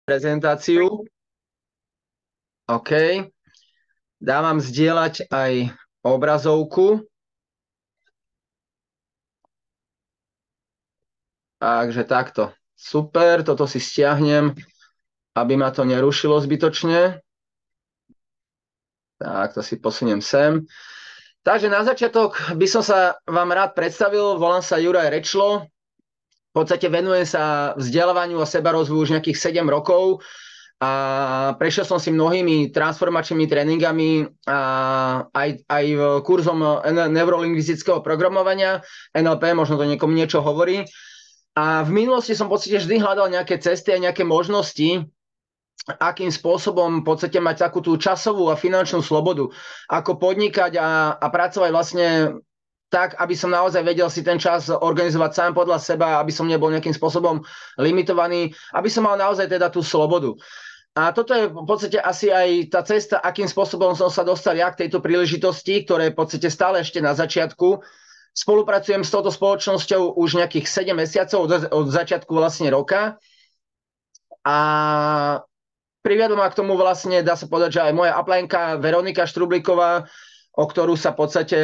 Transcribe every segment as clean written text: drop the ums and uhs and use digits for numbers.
prezentáciu. OK. Dávam zdieľať aj obrazovku. Takže takto. Super, toto si stiahnem, aby ma to nerušilo zbytočne. Tak, to si posuniem sem. Takže na začiatok by som sa vám rád predstavil. Volám sa Juraj Rečlo. V podstate venujem sa vzdelávaniu a sebarozvoju už nejakých 7 rokov. A prešiel som si mnohými transformačnými tréningami a aj kurzom neurolingvistického programovania, NLP, možno to niekomu niečo hovorí. A v minulosti som v podstate vždy hľadal nejaké cesty a nejaké možnosti, akým spôsobom v podstate mať takú tú časovú a finančnú slobodu, ako podnikať a pracovať vlastne tak, aby som naozaj vedel si ten čas organizovať sám podľa seba, aby som nebol nejakým spôsobom limitovaný, aby som mal naozaj teda tú slobodu. A toto je v podstate asi aj tá cesta, akým spôsobom som sa dostal ja k tejto príležitosti, ktoré je v podstate stále ešte na začiatku. Spolupracujem s touto spoločnosťou už nejakých 7 mesiacov od začiatku vlastne roka. A priviedla ma k tomu vlastne, dá sa povedať, že aj moja uplineka Veronika Štrublíková, o ktorú sa v podstate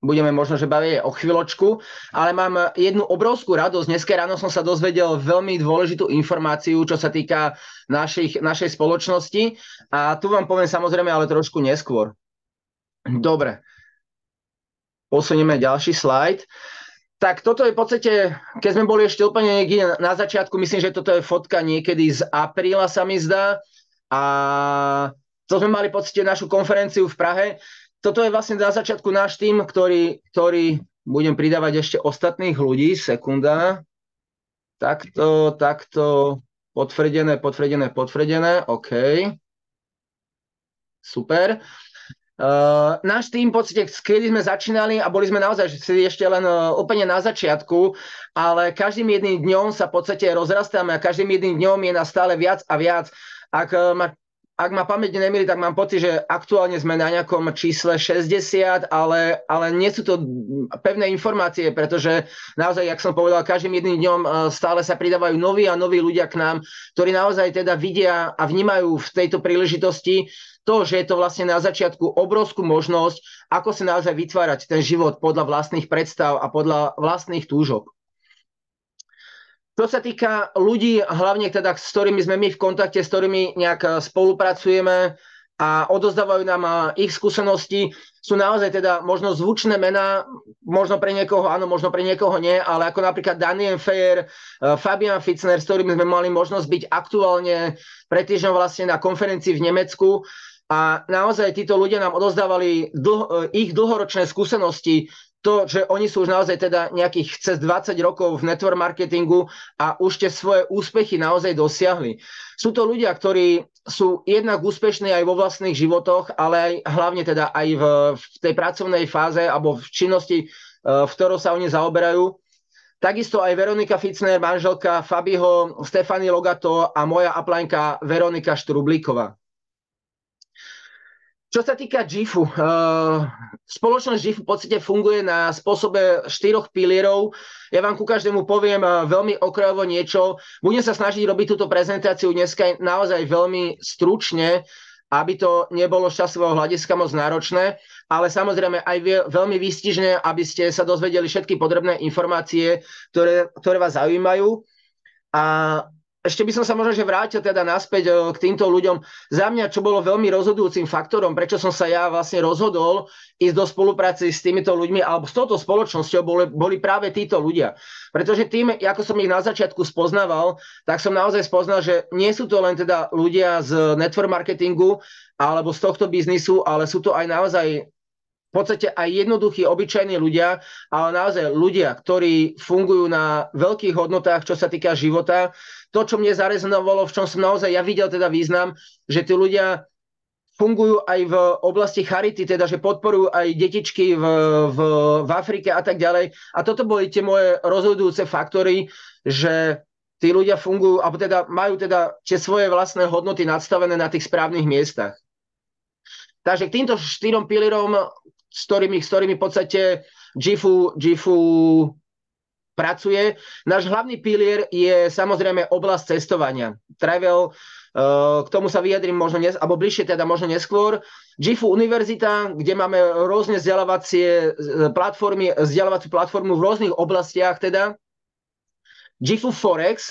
budeme možno, že baviť o chvíľočku, ale mám jednu obrovskú radosť. Dneska ráno som sa dozvedel veľmi dôležitú informáciu, čo sa týka našej spoločnosti. A tu vám poviem samozrejme, ale trošku neskôr. Dobre. Posunieme ďalší slajd. Tak toto je v podstate, keď sme boli ešte úplne niekde na začiatku, myslím, že toto je fotka niekedy z apríla, sa mi zdá. A to sme mali v podstate našu konferenciu v Prahe. Toto je vlastne na začiatku náš tím, ktorý budem pridávať ešte ostatných ľudí. Sekunda. Takto, potvrdené. OK. Super. Náš tím v podstate, kedy sme začínali a boli sme naozaj ešte len úplne na začiatku, ale každým jedným dňom sa v podstate rozrastáme a každým jedným dňom je nás stále viac a viac. Ak ma pamäť nemýli, tak mám pocit, že aktuálne sme na nejakom čísle 60, ale nie sú to pevné informácie, pretože naozaj, jak som povedal, každým jedným dňom stále sa pridávajú noví a noví ľudia k nám, ktorí naozaj teda vidia a vnímajú v tejto príležitosti to, že je to vlastne na začiatku obrovskú možnosť, ako si naozaj vytvárať ten život podľa vlastných predstav a podľa vlastných túžob. Čo sa týka ľudí, hlavne teda, s ktorými sme my v kontakte, s ktorými nejak spolupracujeme a odozdávajú nám ich skúsenosti, sú naozaj teda možno zvučné mená, možno pre niekoho áno, možno pre niekoho nie, ale ako napríklad Daniel Fejer, Fabian Fitzner, s ktorými sme mali možnosť byť aktuálne pred týždňom vlastne na konferencii v Nemecku. A naozaj títo ľudia nám odozdávali ich dlhoročné skúsenosti, to, že oni sú už naozaj teda nejakých cez 20 rokov v network marketingu a už tie svoje úspechy naozaj dosiahli. Sú to ľudia, ktorí sú jednak úspešní aj vo vlastných životoch, ale aj hlavne teda aj v tej pracovnej fáze alebo v činnosti, v ktorou sa oni zaoberajú. Takisto aj Veronika Fitzner, manželka Fabiho, Stefany Logato a moja uplineka Veronika Štrublíková. Čo sa týka GIFu, spoločnosť GIFu v podstate funguje na spôsobe 4 pilierov. Ja vám ku každému poviem veľmi okrajovo niečo. Budem sa snažiť robiť túto prezentáciu dneska naozaj veľmi stručne, aby to nebolo z časového hľadiska moc náročné, ale samozrejme aj veľmi výstižné, aby ste sa dozvedeli všetky potrebné informácie, ktoré vás zaujímajú. A ešte by som sa možno že vrátil teda naspäť k týmto ľuďom. Za mňa, čo bolo veľmi rozhodujúcim faktorom, prečo som sa ja vlastne rozhodol ísť do spolupráce s týmito ľuďmi alebo s touto spoločnosťou, boli práve títo ľudia. Pretože tým, ako som ich na začiatku spoznával, tak som naozaj spoznal, že nie sú to len teda ľudia z network marketingu alebo z tohto biznisu, ale sú to aj naozaj v podstate aj jednoduchí, obyčajní ľudia, ale naozaj ľudia, ktorí fungujú na veľkých hodnotách, čo sa týka života. To, čo mne zarezonovalo, v čom som naozaj ja videl teda význam, že tí ľudia fungujú aj v oblasti charity, teda že podporujú aj detičky v Afrike a tak ďalej. A toto boli tie moje rozhodujúce faktory, že tí ľudia fungujú, alebo teda majú teda tie svoje vlastné hodnoty nadstavené na tých správnych miestach. Takže k týmto 4 pilierom, s ktorými v podstate GIFu pracuje. Náš hlavný pilier je samozrejme oblasť cestovania. Travel, k tomu sa vyjadrím možno dnes, alebo bližšie teda možno neskôr. GIFU Univerzita, kde máme rôzne vzdelávaciu platformu v rôznych oblastiach teda. GIFU Forex,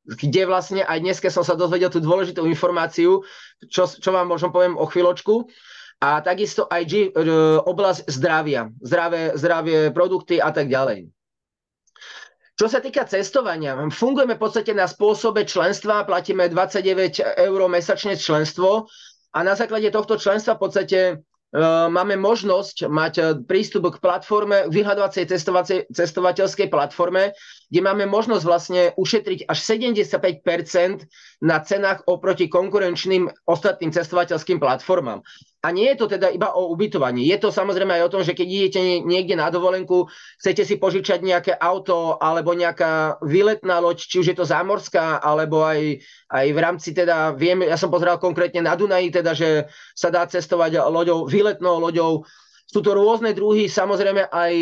kde vlastne aj dnes som sa dozvedel tú dôležitú informáciu, čo vám možno poviem o chvíľočku. A takisto aj oblasť zdravia, zdravie produkty a tak ďalej. Čo sa týka cestovania, fungujeme v podstate na spôsobe členstva, platíme 29 € mesačne členstvo a na základe tohto členstva v podstate máme možnosť mať prístup k platforme, k vyhľadovacej cestovateľskej platforme, kde máme možnosť vlastne ušetriť až 75% na cenách oproti konkurenčným ostatným cestovateľským platformám. A nie je to teda iba o ubytovaní. Je to samozrejme aj o tom, že keď idete niekde na dovolenku, chcete si požičať nejaké auto alebo nejaká výletná loď, či už je to zámorská, alebo aj v rámci teda, ja som pozeral konkrétne na Dunaji, teda, že sa dá cestovať loďou, výletnou loďou. Sú to rôzne druhy, samozrejme aj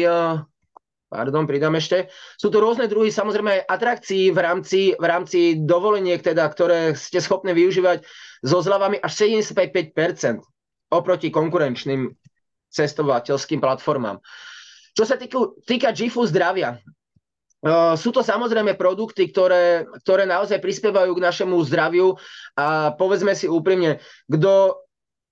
sú to rôzne druhy samozrejme aj atrakcií v rámci dovoleniek, teda, ktoré ste schopní využívať so zľavami až 75% oproti konkurenčným cestovateľským platformám. Čo sa týka GIFU zdravia, sú to samozrejme produkty, ktoré naozaj prispievajú k našemu zdraviu a povedzme si úprimne, kto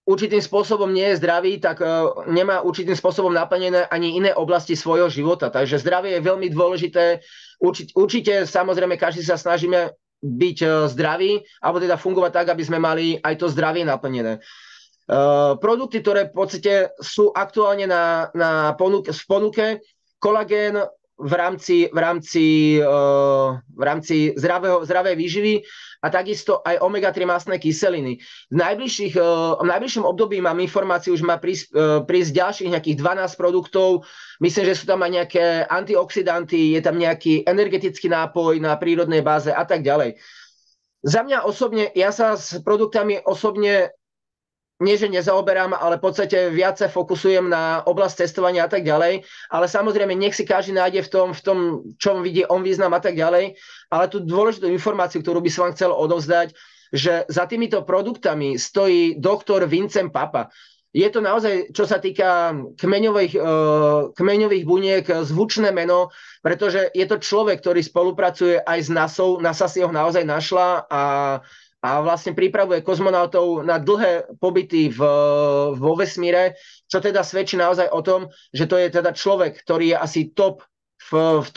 určitým spôsobom nie je zdravý, tak nemá určitým spôsobom naplnené ani iné oblasti svojho života. Takže zdravie je veľmi dôležité. Určite samozrejme každý sa snažíme byť zdraví, alebo teda fungovať tak, aby sme mali aj to zdravie naplnené. Produkty, ktoré v podstate sú aktuálne v ponuke, kolagén v rámci zdravej výživy a takisto aj omega-3 mastné kyseliny. V najbližšom období mám informáciu, že má prísť ďalších nejakých 12 produktov. Myslím, že sú tam aj nejaké antioxidanty, je tam nejaký energetický nápoj na prírodnej báze a tak ďalej. Za mňa osobne, ja sa s produktami osobne nie, že nezaoberám, ale v podstate viac sa fokusujem na oblasť cestovania a tak ďalej. Ale samozrejme, nech si každý nájde v tom, čom vidí on význam a tak ďalej. Ale tú dôležitú informáciu, ktorú by som vám chcel odovzdať, že za týmito produktami stojí doktor Vincent Papa. Je to naozaj, čo sa týka kmeňových buniek, zvučné meno, pretože je to človek, ktorý spolupracuje aj s NASA-ou. NASA si ho naozaj našla a vlastne pripravuje kozmonautov na dlhé pobyty vo vesmíre, čo teda svedčí naozaj o tom, že to je teda človek, ktorý je asi v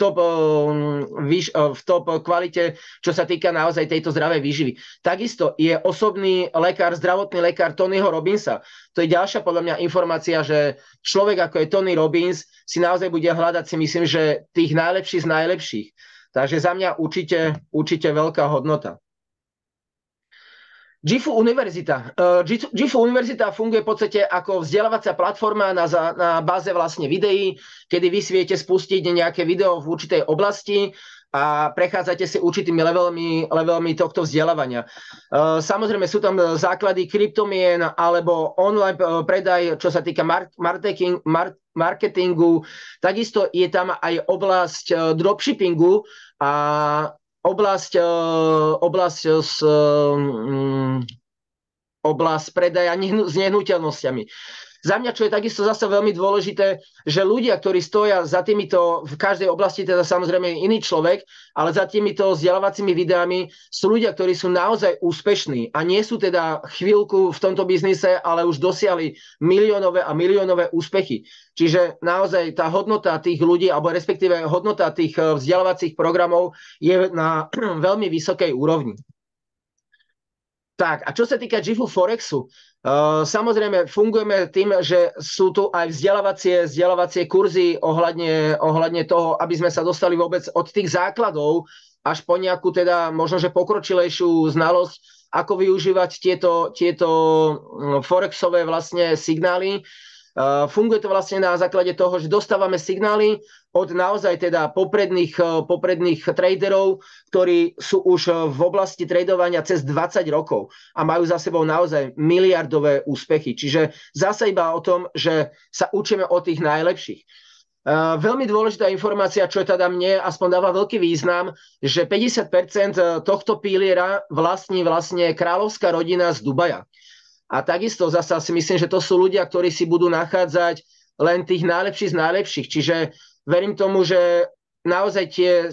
top kvalite, čo sa týka naozaj tejto zdravej výživy. Takisto je osobný lekár, zdravotný lekár Tonyho Robbinsa. To je ďalšia podľa mňa informácia, že človek ako je Tony Robbins si naozaj bude hľadať, si myslím, že tých najlepších z najlepších. Takže za mňa určite veľká hodnota. GIFU Univerzita. GIFU Univerzita funguje v podstate ako vzdelávacia platforma na báze vlastne videí, kedy vy si viete spustiť nejaké video v určitej oblasti a prechádzate si určitými levelmi tohto vzdelávania. Samozrejme sú tam základy kryptomien alebo online predaj, čo sa týka marketingu. Takisto je tam aj oblasť dropshippingu a oblasť predaja s nehnuteľnosťami. Za mňa, čo je takisto zase veľmi dôležité, že ľudia, ktorí stoja za týmito, v každej oblasti teda samozrejme iný človek, ale za týmito vzdelávacími videami sú ľudia, ktorí sú naozaj úspešní a nie sú teda chvíľku v tomto biznise, ale už dosiahli miliónové a miliónové úspechy. Čiže naozaj tá hodnota tých ľudí, alebo respektíve hodnota tých vzdelávacích programov je na veľmi vysokej úrovni. Tak, a čo sa týka GIFU Forexu, samozrejme fungujeme tým, že sú tu aj vzdelávacie kurzy ohľadne toho, aby sme sa dostali vôbec od tých základov až po nejakú teda možno, že pokročilejšiu znalosť, ako využívať tieto forexové vlastne signály. Funguje to vlastne na základe toho, že dostávame signály od naozaj teda popredných traderov, ktorí sú už v oblasti tradovania cez 20 rokov a majú za sebou naozaj miliardové úspechy. Čiže zase iba o tom, že sa učíme od tých najlepších. Veľmi dôležitá informácia, čo teda mne aspoň dáva veľký význam, že 50% tohto piliera vlastní vlastne kráľovská rodina z Dubaja. A takisto zasa si myslím, že to sú ľudia, ktorí si budú nachádzať len tých najlepších z najlepších. Čiže verím tomu, že naozaj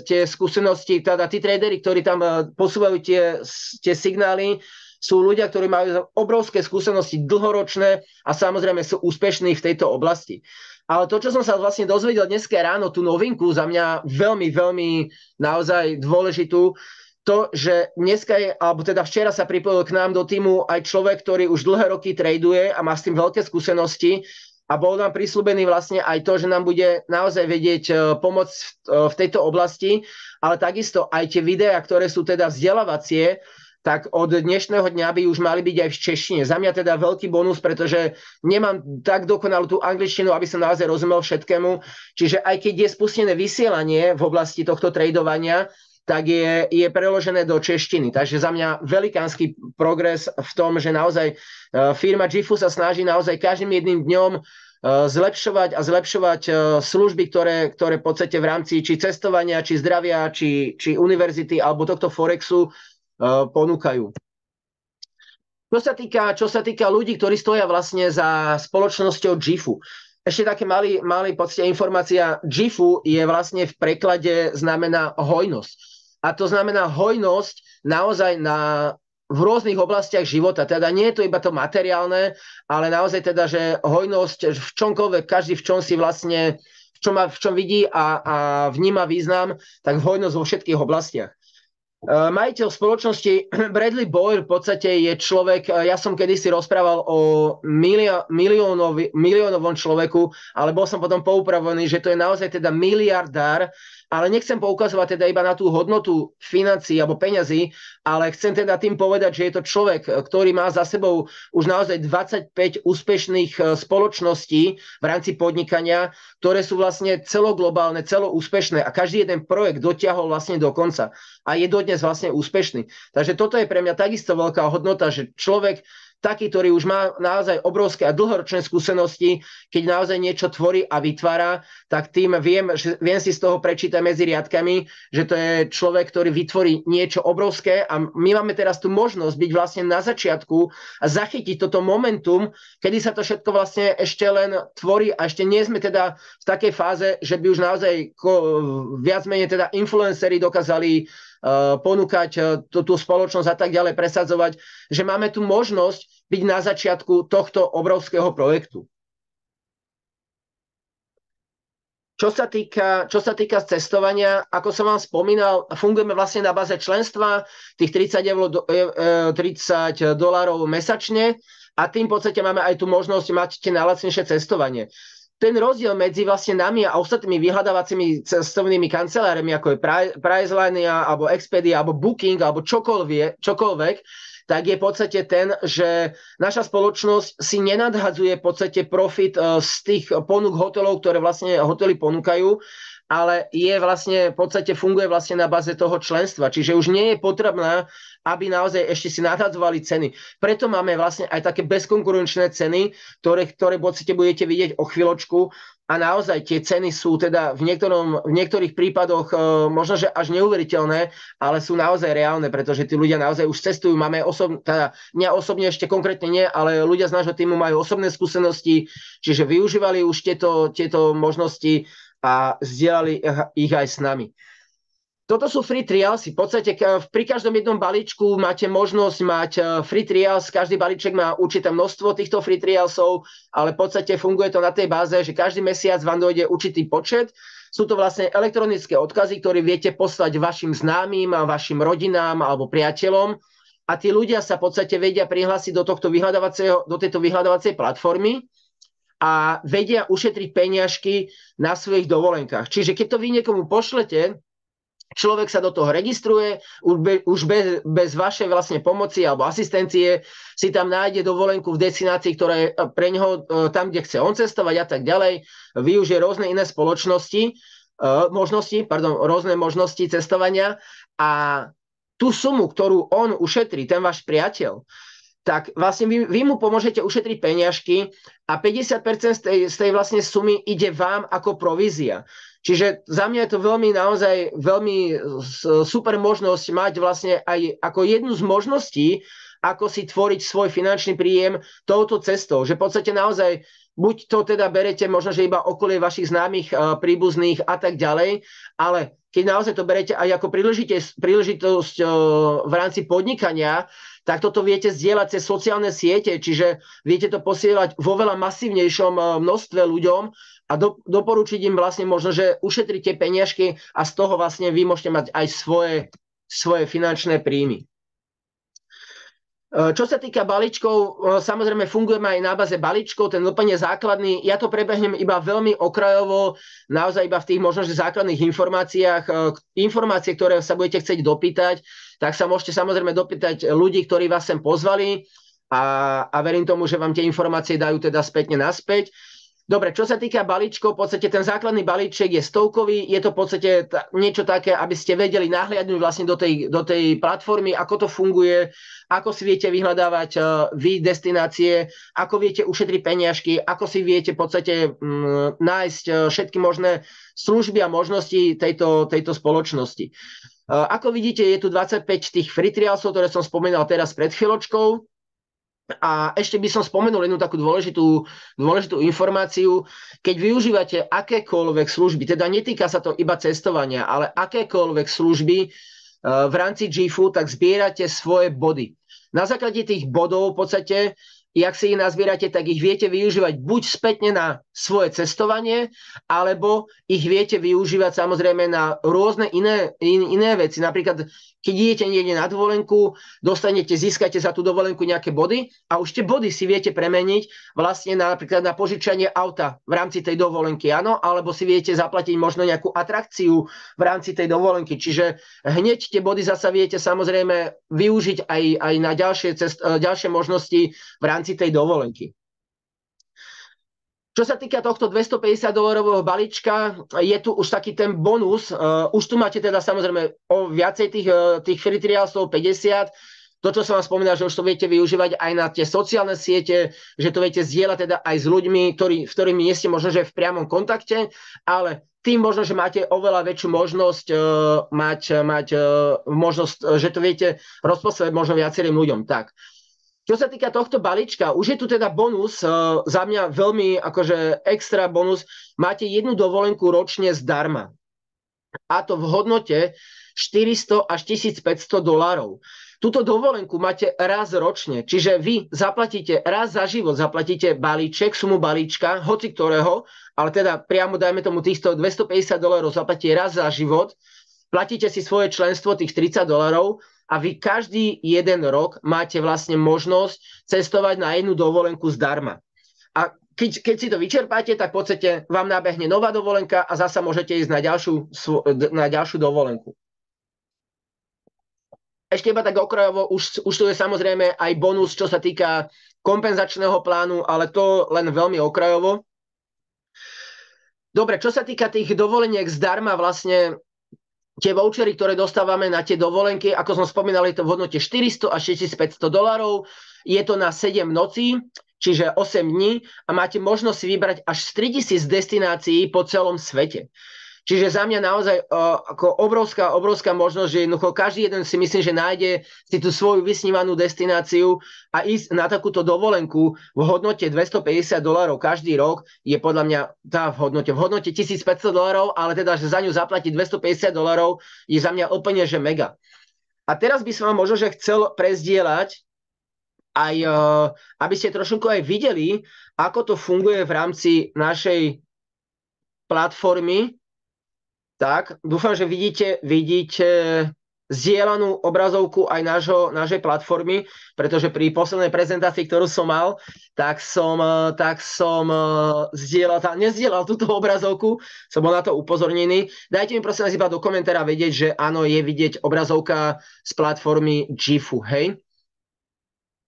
tie skúsenosti, teda tí tradery, ktorí tam posúvajú tie signály, sú ľudia, ktorí majú obrovské skúsenosti, dlhoročné a samozrejme sú úspešní v tejto oblasti. Ale to, čo som sa vlastne dozvedel dneska ráno, tú novinku za mňa veľmi, veľmi naozaj dôležitú, to, že dneska alebo teda včera sa pripojil k nám do týmu aj človek, ktorý už dlhé roky traduje a má s tým veľké skúsenosti a bol nám prisľúbený vlastne aj to, že nám bude naozaj vedieť pomôcť v tejto oblasti, ale takisto aj tie videá, ktoré sú teda vzdelávacie, tak od dnešného dňa by už mali byť aj v češtine. Za mňa teda veľký bonus, pretože nemám tak dokonalú tú angličtinu, aby som naozaj rozumel všetkému. Čiže aj keď je spustené vysielanie v oblasti tohto tradovania, tak je preložené do češtiny. Takže za mňa velikánsky progres v tom, že naozaj firma GIFU sa snaží naozaj každým jedným dňom zlepšovať a zlepšovať služby, ktoré v podstate v rámci či cestovania, či zdravia, či univerzity alebo tohto Forexu ponúkajú. Čo sa týka ľudí, ktorí stoja vlastne za spoločnosťou GIFU. Ešte také malý podstate informácia. GIFU je vlastne v preklade znamená hojnosť. A to znamená hojnosť naozaj v rôznych oblastiach života. Teda nie je to iba to materiálne, ale naozaj teda, že hojnosť v čomkoľvek, každý v čom si vlastne, v čom vidí a vníma význam, tak hojnosť vo všetkých oblastiach. Majiteľ spoločnosti Bradley Boyle v podstate je človek, ja som kedysi rozprával o miliónovom človeku, ale bol som potom poupravený, že to je naozaj teda miliardár, ale nechcem poukazovať teda iba na tú hodnotu financií alebo peňazí, ale chcem teda tým povedať, že je to človek, ktorý má za sebou už naozaj 25 úspešných spoločností v rámci podnikania, ktoré sú vlastne celoglobálne, celoúspešné a každý jeden projekt dotiahol vlastne do konca a je dodnes vlastne úspešný. Takže toto je pre mňa takisto veľká hodnota, že človek taký, ktorý už má naozaj obrovské a dlhoročné skúsenosti, keď naozaj niečo tvorí a vytvára, tak tým viem si z toho prečítať medzi riadkami, že to je človek, ktorý vytvorí niečo obrovské a my máme teraz tú možnosť byť vlastne na začiatku a zachytiť toto momentum, kedy sa to všetko vlastne ešte len tvorí a ešte nie sme teda v takej fáze, že by už naozaj viac menej teda influenceri dokázali ponúkať tú spoločnosť a tak ďalej, presadzovať, že máme tu možnosť byť na začiatku tohto obrovského projektu. Čo sa týka cestovania, ako som vám spomínal, fungujeme vlastne na báze členstva, tých $30 mesačne a tým v podstate máme aj tú možnosť mať tie najlacnejšie cestovanie. Ten rozdiel medzi vlastne nami a ostatnými vyhľadávacími cestovnými kanceláriami, ako je Priceline, alebo Expedia, alebo Booking, alebo čokoľvek, tak je v podstate ten, že naša spoločnosť si nenadhadzuje v podstate profit z tých ponúk hotelov, ktoré vlastne hotely ponúkajú, ale je vlastne, v podstate funguje vlastne na báze toho členstva. Čiže už nie je potrebné, aby naozaj ešte si nadhadzovali ceny. Preto máme vlastne aj také bezkonkurenčné ceny, ktoré v podstate budete vidieť o chvíľočku. A naozaj tie ceny sú teda v niektorých prípadoch možno, že až neuveriteľné, ale sú naozaj reálne, pretože tí ľudia naozaj už cestujú. Máme mňa osobne ešte konkrétne nie, ale ľudia z nášho týmu majú osobné skúsenosti, čiže využívali už tieto možnosti a zdieľali ich aj s nami. Toto sú free trialsy. V podstate pri každom jednom balíčku máte možnosť mať free trials. Každý balíček má určité množstvo týchto free trialsov, ale v podstate funguje to na tej báze, že každý mesiac vám dojde určitý počet. Sú to vlastne elektronické odkazy, ktoré viete poslať vašim známym, vašim rodinám alebo priateľom. A tí ľudia sa v podstate vedia prihlásiť do tejto vyhľadávacej platformy a vedia ušetriť peniažky na svojich dovolenkách. Čiže keď to vy niekomu pošlete, človek sa do toho registruje, už bez vašej vlastne pomoci alebo asistencie si tam nájde dovolenku v destinácii, ktorá je pre neho tam, kde chce on cestovať a tak ďalej. Využije rôzne iné rôzne možnosti cestovania a tú sumu, ktorú on ušetrí, ten váš priateľ, tak vlastne vy mu pomôžete ušetriť peniažky a 50% z tej vlastne sumy ide vám ako provízia. Čiže za mňa je to naozaj veľmi super možnosť mať vlastne aj ako jednu z možností, ako si tvoriť svoj finančný príjem touto cestou. Že v podstate naozaj buď to teda berete možno, že iba okolie vašich známych, príbuzných a tak ďalej, ale keď naozaj to berete aj ako príležitosť v rámci podnikania, tak toto viete zdieľať cez sociálne siete, čiže viete to posielať vo veľa masívnejšom množstve ľuďom a doporučiť im vlastne možno, že ušetrite peniažky a z toho vlastne vy môžete mať aj svoje finančné príjmy. Čo sa týka balíčkov, samozrejme fungujeme aj na báze balíčkov, ten úplne základný, ja to prebehnem iba veľmi okrajovo, naozaj iba v tých možno, že základných informáciách, informácie, ktoré sa budete chcieť dopýtať, tak sa môžete samozrejme dopýtať ľudí, ktorí vás sem pozvali a verím tomu, že vám tie informácie dajú teda spätne naspäť. Dobre, čo sa týka balíčkov, v podstate ten základný balíček je stovkový, je to v podstate niečo také, aby ste vedeli nahliadnúť vlastne do tej platformy, ako to funguje, ako si viete vyhľadávať vy destinácie, ako viete ušetriť peniažky, ako si viete v podstate nájsť všetky možné služby a možnosti tejto spoločnosti. Ako vidíte, je tu 25 tých free trialsov, ktoré som spomínal teraz pred chvíľočkou. A ešte by som spomenul jednu takú dôležitú informáciu. Keď využívate akékoľvek služby, teda netýka sa to iba cestovania, ale akékoľvek služby v rámci GIFu, tak zbierate svoje body. Na základe tých bodov v podstate, jak si ich nazbierate, tak ich viete využívať buď spätne na svoje cestovanie, alebo ich viete využívať samozrejme na rôzne iné veci. Napríklad, keď idete niekde na dovolenku, získate za tú dovolenku nejaké body a už tie body si viete premeniť vlastne napríklad na požičanie auta v rámci tej dovolenky, áno, alebo si viete zaplatiť možno nejakú atrakciu v rámci tej dovolenky. Čiže hneď tie body zasa viete samozrejme využiť aj na ďalšie možnosti v rámci tej dovolenky. Čo sa týka tohto $250 balíčka, je tu už taký ten bonus. Už tu máte teda samozrejme o viacej tých free trialsov 50. To, čo som vám spomínal, že už to viete využívať aj na tie sociálne siete, že to viete zdieľať teda aj s ľuďmi, s ktorými nie ste možno, že v priamom kontakte, ale tým možno, že máte oveľa väčšiu možnosť mať možnosť, že to viete rozposlať možno viacerým ľuďom. Tak. Čo sa týka tohto balíčka, už je tu teda bonus, za mňa veľmi akože extra bonus, máte jednu dovolenku ročne zdarma. A to v hodnote 400 až $1500. Túto dovolenku máte raz ročne, čiže vy zaplatíte raz za život, zaplatíte balíček, sumu balíčka, hoci ktorého, ale teda priamo dajme tomu týchto $250 zaplatíte raz za život, platíte si svoje členstvo tých $30 a vy každý jeden rok máte vlastne možnosť cestovať na jednu dovolenku zdarma. A keď si to vyčerpáte, tak v podstate vám nabehne nová dovolenka a zasa môžete ísť na ďalšiu dovolenku. Ešte iba tak okrajovo, už tu je samozrejme aj bonus, čo sa týka kompenzačného plánu, ale to len veľmi okrajovo. Dobre, čo sa týka tých dovoleniek zdarma, vlastne tie vouchery, ktoré dostávame na tie dovolenky, ako som spomínal, je to v hodnote 400 až $6500. Je to na 7 nocí, čiže 8 dní a máte možnosť si vybrať až z 3000 destinácií po celom svete. Čiže za mňa naozaj ako obrovská možnosť, že jednoducho každý jeden si myslím, že nájde si tú svoju vysnívanú destináciu a ísť na takúto dovolenku v hodnote $250 každý rok je podľa mňa v hodnote $1500, ale teda, že za ňu zaplatiť $250 je za mňa úplne, že mega. A teraz by som vám možno, že chcel prezdieľať aj, aby ste trošku aj videli, ako to funguje v rámci našej platformy. Tak, dúfam, že vidíte zdieľanú obrazovku aj našej platformy, pretože pri poslednej prezentácii, ktorú som mal, tak som nezdieľal túto obrazovku, som bol na to upozornený. Dajte mi prosím vás iba do komentára vedieť, že áno, je vidieť obrazovka z platformy GIFu, hej?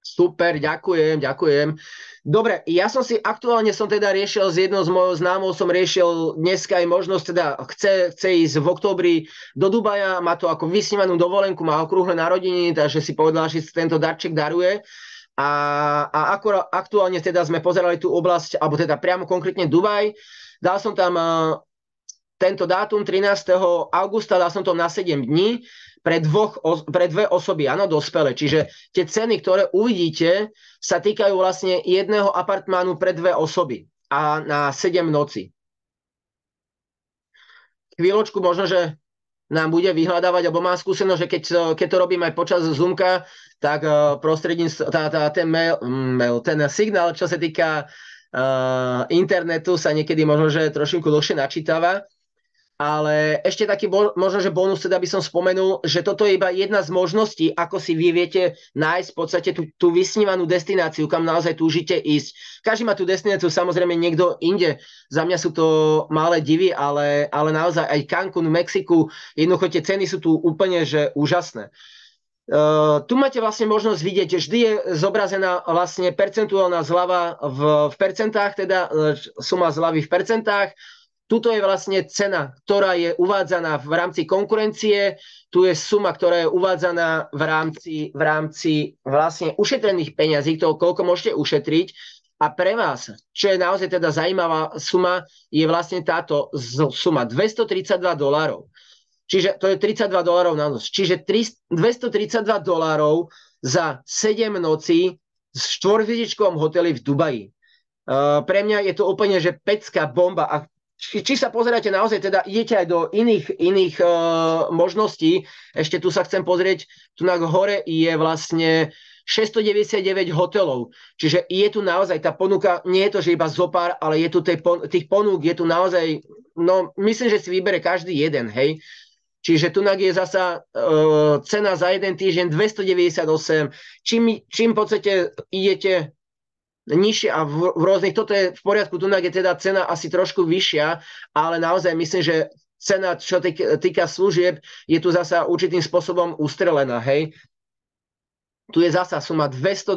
Super, ďakujem. Dobre, ja som teda riešil s jednou z mojou známou, som riešil dneska aj možnosť, teda chce ísť v októbri do Dubaja, má to ako vysnívanú dovolenku, má okrúhle narodeniny, takže si povedala, že si tento darček daruje. a aktuálne teda sme pozerali tú oblasť, alebo teda priamo konkrétne Dubaj. Dal som tam tento dátum 13. augusta, dal som to na 7 dní pre dve osoby, áno, dospelé. Čiže tie ceny, ktoré uvidíte, sa týkajú vlastne jedného apartmánu pre dve osoby a na 7 noci. Chvíľočku možno, že nám bude vyhľadávať, alebo mám skúsenosť, že keď to robím aj počas Zoomka, tak prostredníctvom ten signál, čo sa týka internetu, sa niekedy možno, že trošinku dlhšie načítava. Ale ešte taký možno, že bonus teda by som spomenul, že toto je iba jedna z možností, ako si vy viete nájsť v podstate tú vysnívanú destináciu, kam naozaj túžite ísť. Každý má tú destináciu, samozrejme niekto inde. Za mňa sú to malé divy, ale naozaj aj Cancún, Mexiku, jednoducho tie ceny sú tu úplne že úžasné. Tu máte vlastne možnosť vidieť, že vždy je zobrazená vlastne percentuálna zľava v percentách, teda suma zľavy v percentách. Tuto je vlastne cena, ktorá je uvádzaná v rámci konkurencie. Tu je suma, ktorá je uvádzaná v rámci vlastne ušetrených peňazí, toho, koľko môžete ušetriť. A pre vás, čo je naozaj teda zaujímavá suma, je vlastne táto suma $232. Čiže to je $32 na noc. Čiže $232 za 7 nocí v štvorhviezdičkovom hoteli v Dubaji. Pre mňa je to úplne, že pecká bomba. A či sa pozeráte naozaj, teda idete aj do iných možností, ešte tu sa chcem pozrieť, tu na hore je vlastne 699 hotelov, čiže je tu naozaj tá ponuka, nie je to, že iba zopár, ale je tu tých ponúk, je tu naozaj, no myslím, že si vybere každý jeden, hej. Čiže tu je zasa cena za jeden týždeň 298, čím v podstate idete nižšie a v rôznych, toto je v poriadku, tu je teda cena asi trošku vyššia, ale naozaj myslím, že cena, čo týka služieb, je tu zasa určitým spôsobom ustrelená, hej. Tu je zasa suma $200,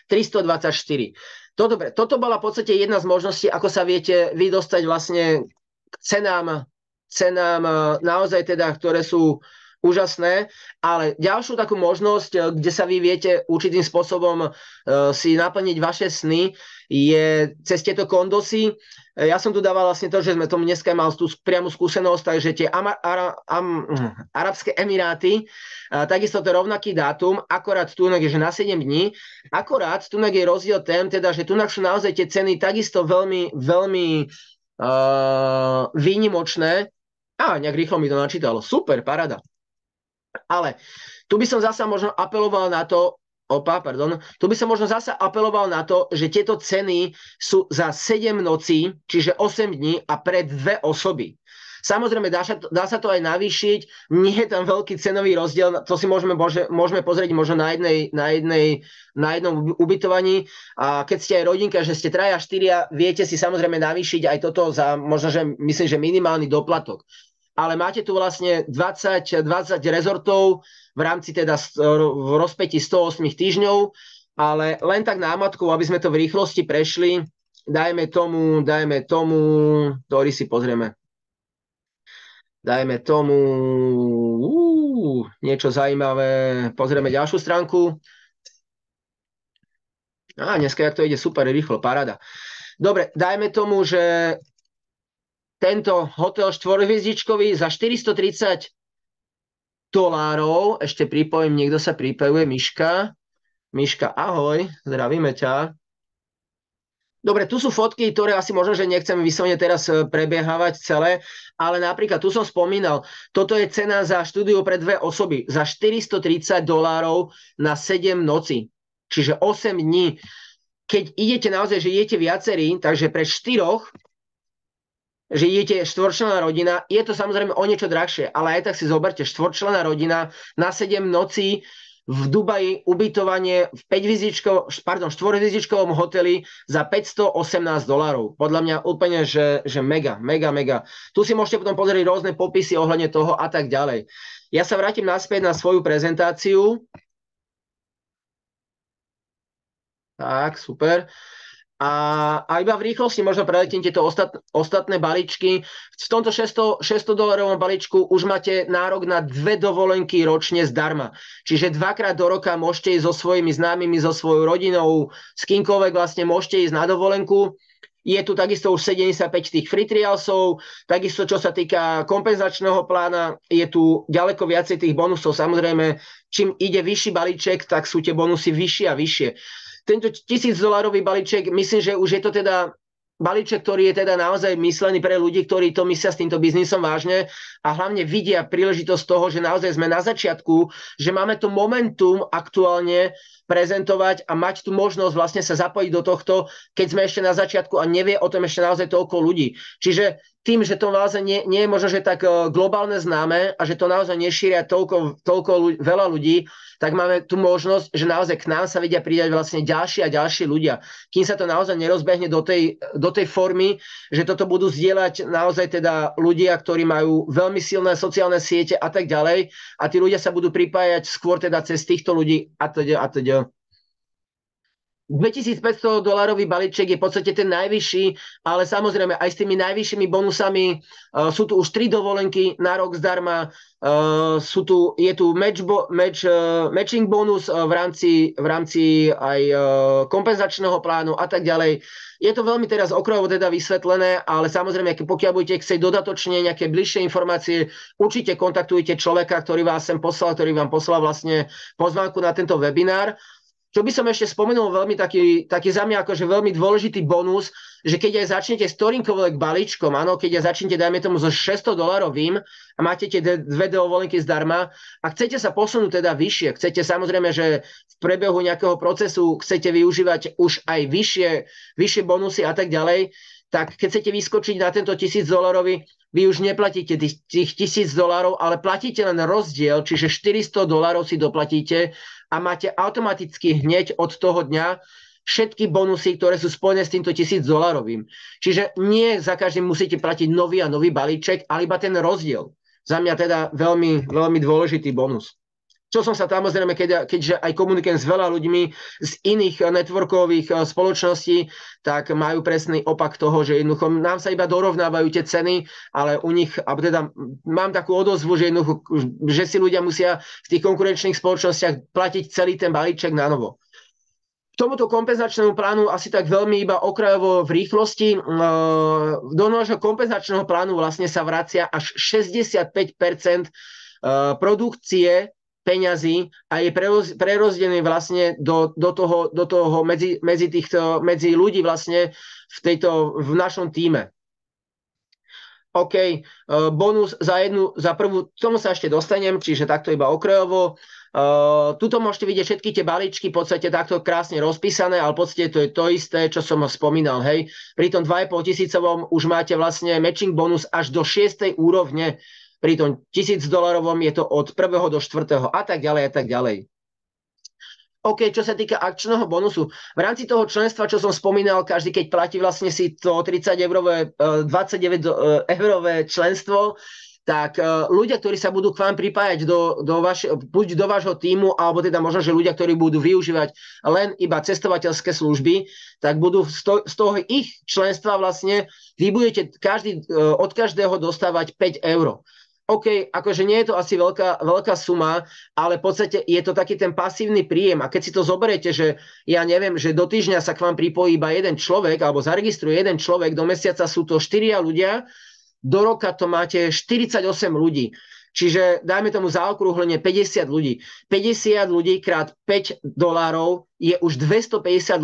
324. Dobre, toto bola v podstate jedna z možností, ako sa viete vy dostať vlastne k cenám naozaj teda, ktoré sú úžasné, ale ďalšiu takú možnosť, kde sa vy viete určitým spôsobom si naplniť vaše sny, je cez tieto kondosy. Ja som tu dával vlastne to, že sme tomu dneska mal tú priamu skúsenosť, takže tie Arabské Emiráty, takisto to je rovnaký dátum, akorát tu je, že na 7 dní, akorát tu je rozdiel ten, teda, že tu sú naozaj tie ceny takisto veľmi, veľmi výnimočné. Nejak rýchlo mi to načítalo. Super, paráda. Ale tu by som zasa možno apeloval na to, že tieto ceny sú za 7 nocí, čiže 8 dní a pre dve osoby. Samozrejme, dá sa to aj navýšiť, nie je tam veľký cenový rozdiel, to si môžeme pozrieť možno na jednom ubytovaní. A keď ste aj rodinka, že ste 3 a 4, viete si samozrejme navýšiť aj toto za možno, že myslím, že minimálny doplatok. Ale máte tu vlastne 20 rezortov v rámci teda v rozpätí 108 týždňov, ale len tak námatkou, aby sme to v rýchlosti prešli, dajme tomu, ktorý si pozrieme. Dajme tomu niečo zaujímavé. Pozrieme ďalšiu stránku. Dneska, jak to ide, super, rýchlo, paráda. Dobre, dajme tomu, že tento hotel štvorhviezdičkový za $430, ešte pripojím, niekto sa pripojuje, Miška. Miška, ahoj, zdravíme ťa. Dobre, tu sú fotky, ktoré asi možno, že nechcem vyslovene teraz prebiehávať celé, ale napríklad tu som spomínal, toto je cena za štúdiu pre dve osoby, za $430 na 7 noci, čiže 8 dní. Keď idete naozaj, že idete viacerí, takže pre 4, že idete štvorčlenná rodina, je to samozrejme o niečo drahšie, ale aj tak si zoberte štvorčlenná rodina na 7 nocí v Dubaji, ubytovanie v štvorhviezdičkovom hoteli za $518. Podľa mňa úplne, že mega. Tu si môžete potom pozrieť rôzne popisy ohľadne toho a tak ďalej. Ja sa vrátim naspäť na svoju prezentáciu. Tak, super. A iba v rýchlosti možno preletím tieto ostatné balíčky. V tomto $600 balíčku už máte nárok na 2 dovolenky ročne zdarma. Čiže 2-krát do roka môžete ísť so svojimi známymi, so svojou rodinou, s kýmkoľvek vlastne môžete ísť na dovolenku. Je tu takisto už 75 tých free trialsov, takisto čo sa týka kompenzačného plána, je tu ďaleko viacej tých bonusov. Samozrejme, čím ide vyšší balíček, tak sú tie bonusy vyššie a vyššie. Tento $1000 balíček, myslím, že už je to teda balíček, ktorý je teda naozaj myslený pre ľudí, ktorí to myslia s týmto biznisom vážne a hlavne vidia príležitosť toho, že naozaj sme na začiatku, že máme to momentum aktuálne prezentovať a mať tu možnosť vlastne sa zapojiť do tohto, keď sme ešte na začiatku a nevie o tom ešte naozaj toľko ľudí. Čiže tým, že to naozaj nie je možno, že tak globálne známe a že to naozaj nešíria toľko veľa ľudí, tak máme tu možnosť, že naozaj k nám sa vedia pridať vlastne ďalší a ďalší ľudia. Kým sa to naozaj nerozbehne do tej formy, že toto budú zdieľať naozaj teda ľudia, ktorí majú veľmi silné sociálne siete a tak ďalej a tí ľudia sa budú pripájať skôr teda cez týchto ľudí a teda. $2500 balíček je v podstate ten najvyšší, ale samozrejme aj s tými najvyššími bonusami sú tu už 3 dovolenky na rok zdarma, je tu matching bonus v rámci aj kompenzačného plánu a tak ďalej. Je to veľmi teraz okrajovo teda vysvetlené, ale samozrejme, pokiaľ budete chcieť dodatočne nejaké bližšie informácie, určite kontaktujte človeka, ktorý vás sem poslal, ktorý vám poslal vlastne pozvánku na tento webinár. Čo by som ešte spomenul, veľmi taký za mňa akože veľmi dôležitý bonus, že keď aj začnete s ktorýmkoľvek balíčkom, áno, keď aj začnete, dajme tomu, so $600 a máte tie 2 dovolenky zdarma a chcete sa posunúť teda vyššie, chcete samozrejme, že v priebehu nejakého procesu chcete využívať už aj vyššie bonusy a tak ďalej, tak keď chcete vyskočiť na tento $1000, vy už neplatíte tých $1000, ale platíte len rozdiel, čiže $400 si doplatíte a máte automaticky hneď od toho dňa všetky bonusy, ktoré sú spojené s týmto $1000. Čiže nie za každým musíte platiť nový a nový balíček, ale iba ten rozdiel. Za mňa teda veľmi, veľmi dôležitý bonus. Čo som sa samozrejme, keďže aj komunikujem s veľa ľuďmi z iných networkových spoločností, tak majú presný opak toho, že jednoducho nám sa iba dorovnávajú tie ceny, ale u nich, a teda mám takú odozvu, že si ľudia musia v tých konkurenčných spoločnostiach platiť celý ten balíček na novo. K tomuto kompenzačnému plánu asi tak veľmi iba okrajovo v rýchlosti. Do nášho kompenzačného plánu vlastne sa vracia až 65% produkcie peňazí a je prerozdený vlastne do toho medzi ľudí vlastne v našom tíme. OK, bonus za prvú, k tomu sa ešte dostanem, čiže takto iba okrajovo. Tuto môžete vidieť všetky tie balíčky v podstate takto krásne rozpísané, ale v podstate to je to isté, čo som spomínal. Hej. Pri tom 2,5 tisícovom už máte vlastne matching bonus až do 6. úrovne. Pri tom $1000 je to od 1. do 4. a tak ďalej a tak ďalej. OK, čo sa týka akčného bonusu, v rámci toho členstva, čo som spomínal, každý keď platí vlastne si to 29 eurové členstvo, tak ľudia, ktorí sa budú k vám pripájať buď do vášho tímu, alebo teda možno, že ľudia, ktorí budú využívať len iba cestovateľské služby, tak budú z toho ich členstva vlastne, vy budete od každého dostávať 5 eur. OK, akože nie je to asi veľká suma, ale v podstate je to taký ten pasívny príjem. A keď si to zoberiete, že ja neviem, že do týždňa sa k vám pripojí iba jeden človek, alebo zaregistruje jeden človek, do mesiaca sú to 4 ľudia, do roka to máte 48 ľudí. Čiže dajme tomu zaokrúhlenie 50 ľudí. 50 ľudí krát $5 je už $250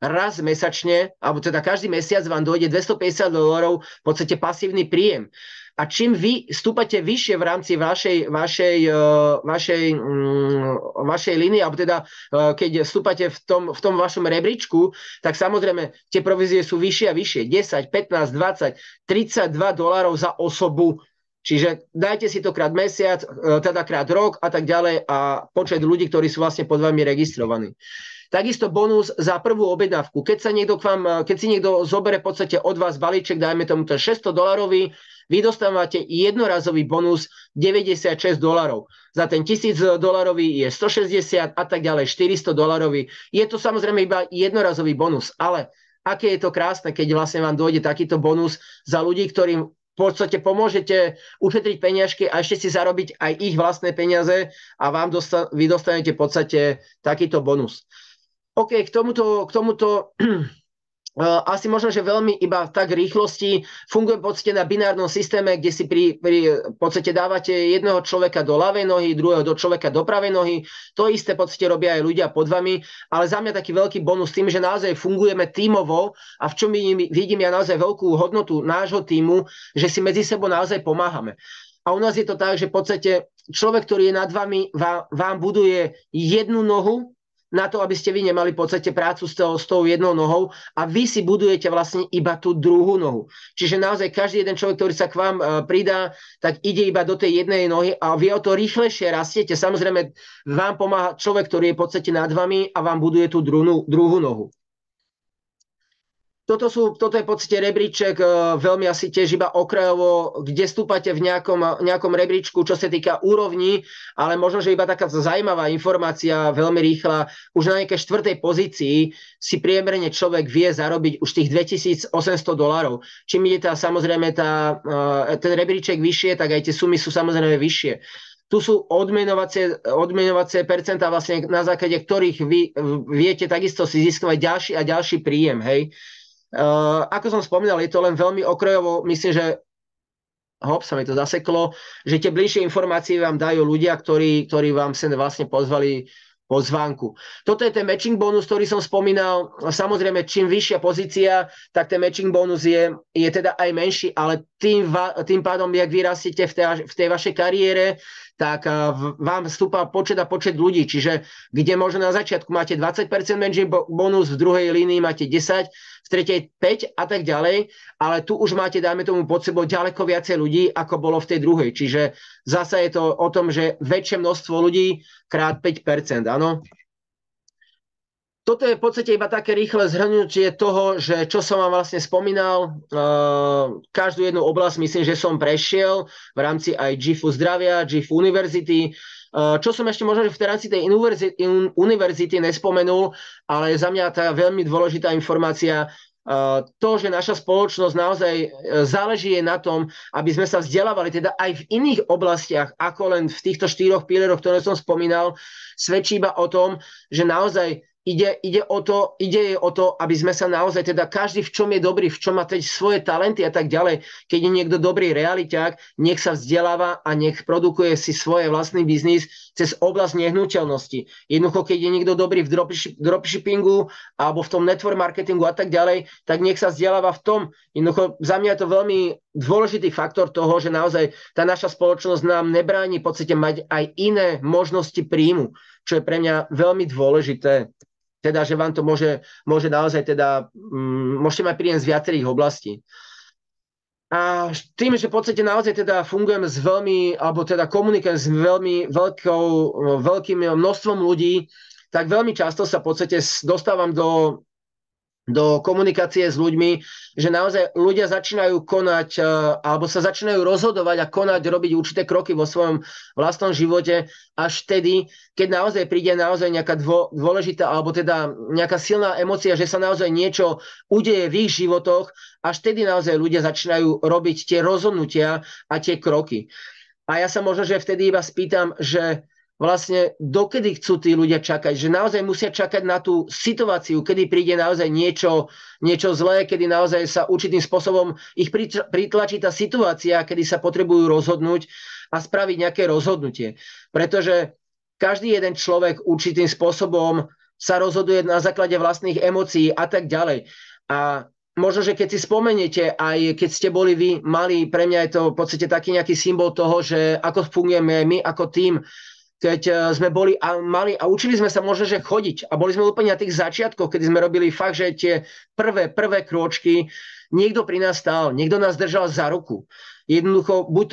raz mesačne, alebo teda každý mesiac vám dojde $250 v podstate pasívny príjem. A čím vy stúpate vyššie v rámci vašej línie, alebo teda keď stúpate v tom vašom rebríčku, tak samozrejme tie provízie sú vyššie a vyššie. 10, 15, 20, $32 za osobu. Čiže dajte si to krát mesiac, teda krát rok a tak ďalej a počet ľudí, ktorí sú vlastne pod vami registrovaní. Takisto bonus za prvú objednávku. Keď si niekto zobere v podstate od vás balíček, dajme tomu to $600, vy dostávate jednorazový bonus $96. Za ten $1000 je 160 a tak ďalej, $400. Je to samozrejme iba jednorazový bonus, ale aké je to krásne, keď vlastne vám dojde takýto bonus za ľudí, ktorým v podstate pomôžete ušetriť peniažky a ešte si zarobiť aj ich vlastné peniaze a vy dostanete v podstate takýto bonus. OK, k tomuto asi možno, že veľmi iba tak rýchlosti funguje v podstate na binárnom systéme, kde si pri v podstate dávate jedného človeka do ľavej nohy, druhého do človeka do pravej nohy. To isté v podstate robia aj ľudia pod vami, ale za mňa taký veľký bonus tým, že naozaj fungujeme tímovo a v čom vidím ja naozaj veľkú hodnotu nášho tímu, že si medzi sebou naozaj pomáhame. A u nás je to tak, že v podstate človek, ktorý je nad vami, vám buduje jednu nohu, na to, aby ste vy nemali v podstate prácu s tou jednou nohou a vy si budujete vlastne iba tú druhú nohu. Čiže naozaj každý jeden človek, ktorý sa k vám pridá, tak ide iba do tej jednej nohy a vy o to rýchlejšie rastiete. Samozrejme, vám pomáha človek, ktorý je v podstate nad vami a vám buduje tú druhú nohu. Toto je v podstate rebríček veľmi asi tiež iba okrajovo, kde stúpate v nejakom rebríčku, čo sa týka úrovní, ale možno, že iba taká zaujímavá informácia, veľmi rýchla. Už na nejakej 4. pozícii si priemerne človek vie zarobiť už tých $2,800. Čím ide samozrejme ten rebríček vyššie, tak aj tie sumy sú samozrejme vyššie. Tu sú odmenovacie percentá, vlastne, na základe ktorých vy viete takisto si získavať ďalší a ďalší príjem, hej. Ako som spomínal, je to len veľmi okrajovo, myslím, že sa mi to zaseklo, že tie bližšie informácie vám dajú ľudia, ktorí vám sem vlastne pozvali pozvánku. Toto je ten matching bonus, ktorý som spomínal. Samozrejme, čím vyššia pozícia, tak ten matching bonus je teda aj menší, ale tým pádom, jak vy rastíte v tej vašej kariére, tak vám vstúpa počet ľudí. Čiže kde možno na začiatku máte 20% matching bonus, v druhej línii máte 10%, v tretej 5% a tak ďalej, ale tu už máte, dajme tomu, pod sebou ďaleko viacej ľudí, ako bolo v tej druhej. Čiže zasa je to o tom, že väčšie množstvo ľudí krát 5%, áno. Toto je v podstate iba také rýchle zhrnutie toho, že čo som vám vlastne spomínal. Každú jednu oblasť myslím, že som prešiel v rámci aj GIFu zdravia, GIFu univerzity. Čo som ešte možno v rámci tej univerzity nespomenul, ale za mňa tá veľmi dôležitá informácia, to, že naša spoločnosť naozaj záleží na tom, aby sme sa vzdelávali teda aj v iných oblastiach, ako len v týchto 4 pilieroch, ktoré som spomínal, svedčí iba o tom, že naozaj ide o to, aby sme sa naozaj, teda každý v čom je dobrý, v čom má teď svoje talenty a tak ďalej. Keď je niekto dobrý realiťák, nech sa vzdeláva a nech produkuje si svoje vlastný biznis cez oblasť nehnuteľnosti. Jednoducho, keď je niekto dobrý v dropshippingu alebo v tom network marketingu a tak ďalej, tak nech sa vzdeláva v tom. Jednoducho, za mňa je to veľmi dôležitý faktor toho, že naozaj tá naša spoločnosť nám nebráni v podstate mať aj iné možnosti príjmu, čo je pre mňa veľmi dôležité. Teda, že vám to môže naozaj teda, môžete mať príjem z viacerých oblastí. A tým, že v podstate naozaj teda fungujem s veľmi, alebo teda komunikujem s veľmi veľkým množstvom ľudí, tak veľmi často sa v podstate dostávam do komunikácie s ľuďmi, že naozaj ľudia začínajú konať alebo sa začínajú rozhodovať a konať, robiť určité kroky vo svojom vlastnom živote až vtedy, keď naozaj príde naozaj nejaká dôležitá alebo teda nejaká silná emócia, že sa naozaj niečo udeje v ich životoch, až vtedy naozaj ľudia začínajú robiť tie rozhodnutia a tie kroky. A ja sa možno, že vtedy iba spýtam, že vlastne dokedy chcú tí ľudia čakať, že naozaj musia čakať na tú situáciu, kedy príde naozaj niečo zlé, kedy naozaj sa určitým spôsobom ich pritlačí tá situácia, kedy sa potrebujú rozhodnúť a spraviť nejaké rozhodnutie. Pretože každý jeden človek určitým spôsobom sa rozhoduje na základe vlastných emócií a tak ďalej. A možno, že keď si spomeniete, aj keď ste boli vy mali, pre mňa je to v podstate taký nejaký symbol toho, že ako fungujeme my ako tím, keď sme boli a mali a učili sme sa možno, že chodiť a boli sme úplne na tých začiatkoch, kedy sme robili fakt, že tie prvé krôčky, niekto pri nás stál, niekto nás držal za ruku. Jednoducho, buď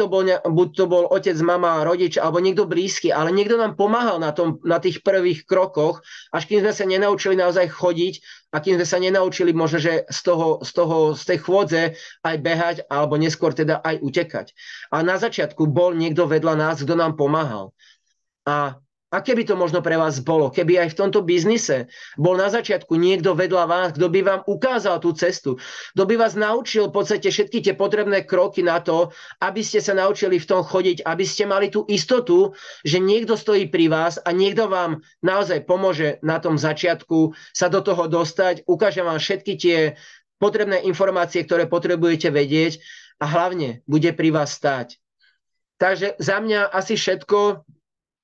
to bol otec, mama, rodič, alebo niekto blízky, ale niekto nám pomáhal na tých prvých krokoch, až kým sme sa nenaučili naozaj chodiť a kým sme sa nenaučili možno, že z tej chôdze aj behať, alebo neskôr teda aj utekať. A na začiatku bol niekto vedľa nás, kto nám pomáhal. A Aké by to možno pre vás bolo, keby aj v tomto biznise bol na začiatku niekto vedľa vás, kto by vám ukázal tú cestu, kto by vás naučil v podstate všetky tie potrebné kroky na to, aby ste sa naučili v tom chodiť, aby ste mali tú istotu, že niekto stojí pri vás a niekto vám naozaj pomôže na tom začiatku sa do toho dostať, ukáže vám všetky tie potrebné informácie, ktoré potrebujete vedieť a hlavne bude pri vás stáť. Takže za mňa asi všetko.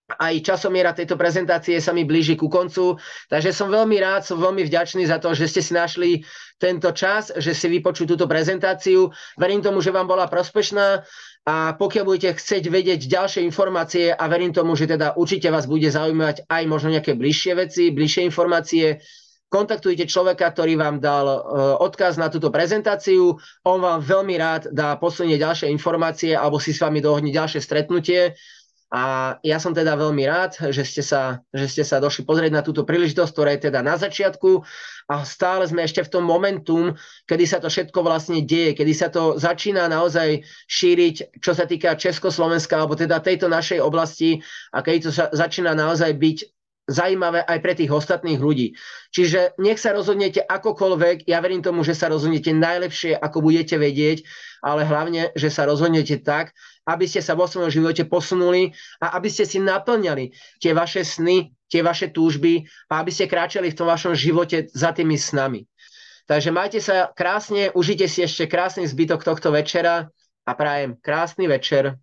Aj časomiera tejto prezentácie sa mi blíži ku koncu, takže som veľmi rád, som veľmi vďačný za to, že ste si našli tento čas, že si vypočujú túto prezentáciu. Verím tomu, že vám bola prospešná a pokiaľ budete chcieť vedieť ďalšie informácie a verím tomu, že teda určite vás bude zaujímať aj možno nejaké bližšie veci, bližšie informácie, kontaktujte človeka, ktorý vám dal odkaz na túto prezentáciu. On vám veľmi rád dá posunie ďalšie informácie alebo si s vami dohodne ďalšie stretnutie. A ja som teda veľmi rád, že ste sa došli pozrieť na túto príležitosť, ktorá je teda na začiatku a stále sme ešte v tom momentum, kedy sa to všetko vlastne deje, kedy sa to začína naozaj šíriť, čo sa týka Československa, alebo teda tejto našej oblasti a kedy to sa začína naozaj byť zaujímavé aj pre tých ostatných ľudí. Čiže nech sa rozhodnete akokoľvek, ja verím tomu, že sa rozhodnete najlepšie, ako budete vedieť, ale hlavne, že sa rozhodnete tak, aby ste sa vo svojom živote posunuli a aby ste si naplňali tie vaše sny, tie vaše túžby a aby ste kráčali v tom vašom živote za tými snami. Takže majte sa krásne, užite si ešte krásny zbytok tohto večera a prajem krásny večer.